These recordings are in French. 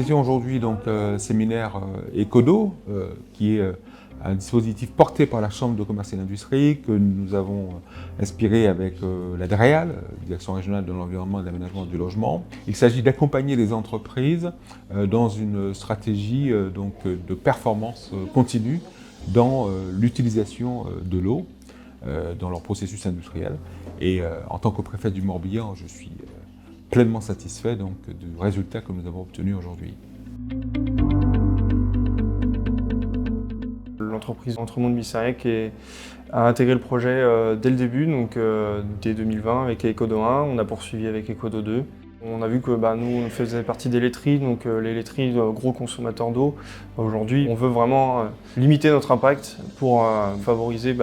organisons aujourd'hui donc séminaire Ecodo, qui est un dispositif porté par la Chambre de commerce et d'industrie que nous avons inspiré avec la DREAL, Direction régionale de l'environnement et de l'aménagement du logement. Il s'agit d'accompagner les entreprises dans une stratégie donc, de performance continue dans l'utilisation de l'eau dans leur processus industriel. Et en tant que préfet du Morbihan, je suis pleinement satisfait donc, du résultat que nous avons obtenu aujourd'hui. L'entreprise Entremonde Bissarec a intégré le projet dès le début, donc dès 2020 avec Ecodo 1, on a poursuivi avec Ecodo 2. On a vu que nous on faisait partie des laiteries, donc les laiteries gros consommateurs d'eau. Aujourd'hui, on veut vraiment limiter notre impact pour favoriser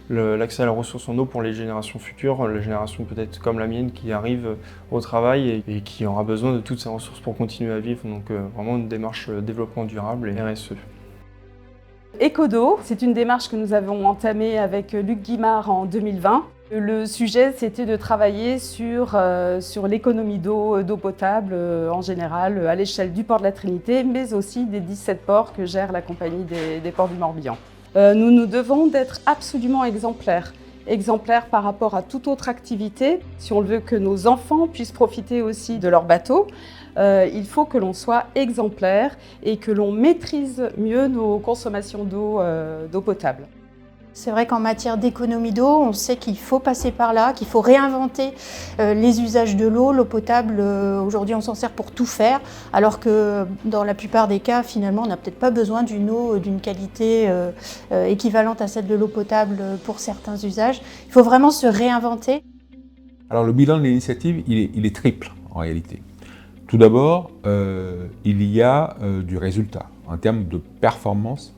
l'accès à la ressource en eau pour les générations futures, les générations peut-être comme la mienne qui arrive au travail et qui aura besoin de toutes ces ressources pour continuer à vivre. Donc vraiment une démarche développement durable et RSE. Ecodo, c'est une démarche que nous avons entamée avec Luc Guimard en 2020. Le sujet, c'était de travailler sur l'économie d'eau potable en général à l'échelle du port de la Trinité, mais aussi des 17 ports que gère la Compagnie des ports du Morbihan. Nous nous devons d'être absolument exemplaires. Exemplaires par rapport à toute autre activité. Si on veut que nos enfants puissent profiter aussi de leur bateau, il faut que l'on soit exemplaire et que l'on maîtrise mieux nos consommations d'eau potable. C'est vrai qu'en matière d'économie d'eau, on sait qu'il faut passer par là, qu'il faut réinventer les usages de l'eau. L'eau potable, aujourd'hui, on s'en sert pour tout faire, alors que dans la plupart des cas, finalement, on n'a peut-être pas besoin d'une eau d'une qualité équivalente à celle de l'eau potable pour certains usages. Il faut vraiment se réinventer. Alors le bilan de l'initiative, il est triple en réalité. Tout d'abord, il y a du résultat en termes de performance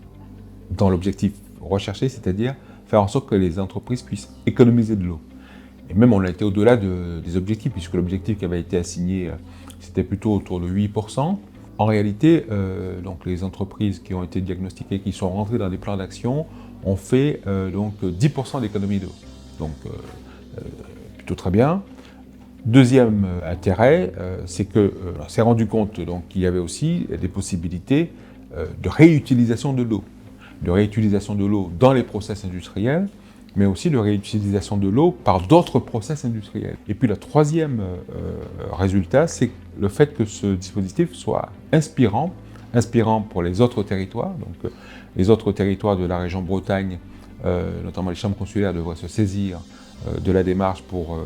dans l'objectif recherché, c'est-à-dire faire en sorte que les entreprises puissent économiser de l'eau. Et même on a été au-delà des objectifs, puisque l'objectif qui avait été assigné, c'était plutôt autour de 8%. En réalité, donc les entreprises qui ont été diagnostiquées, qui sont rentrées dans des plans d'action, ont fait donc 10% d'économie d'eau. Donc plutôt très bien. Deuxième intérêt, c'est qu'on s'est rendu compte qu'il y avait aussi des possibilités de réutilisation de l'eau. De réutilisation de l'eau dans les process industriels, mais aussi de réutilisation de l'eau par d'autres process industriels. Et puis le troisième résultat, c'est le fait que ce dispositif soit inspirant pour les autres territoires. Donc les autres territoires de la région Bretagne, notamment les chambres consulaires, devraient se saisir de la démarche pour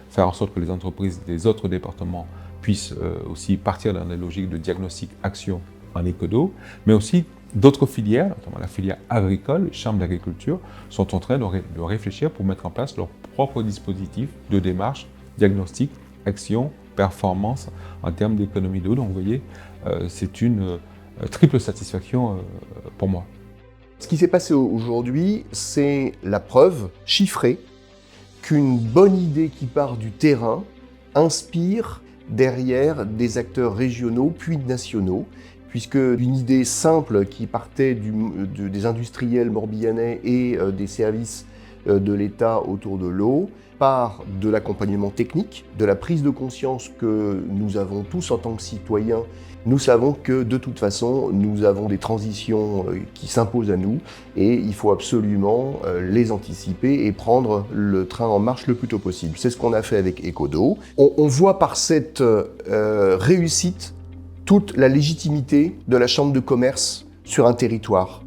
faire en sorte que les entreprises des autres départements puissent aussi partir dans des logiques de diagnostic action en écodo, mais aussi d'autres filières, notamment la filière agricole, les chambres d'agriculture, sont en train de réfléchir pour mettre en place leur propre dispositif de démarche, diagnostic, action, performance en termes d'économie d'eau. Donc vous voyez, c'est une triple satisfaction pour moi. Ce qui s'est passé aujourd'hui, c'est la preuve chiffrée qu'une bonne idée qui part du terrain inspire derrière des acteurs régionaux puis nationaux, puisque une idée simple qui partait des industriels morbihanais et des services de l'État autour de l'eau part de l'accompagnement technique, de la prise de conscience que nous avons tous en tant que citoyens. Nous savons que de toute façon, nous avons des transitions qui s'imposent à nous et il faut absolument les anticiper et prendre le train en marche le plus tôt possible. C'est ce qu'on a fait avec Ecodo. On voit par cette réussite toute la légitimité de la chambre de commerce sur un territoire.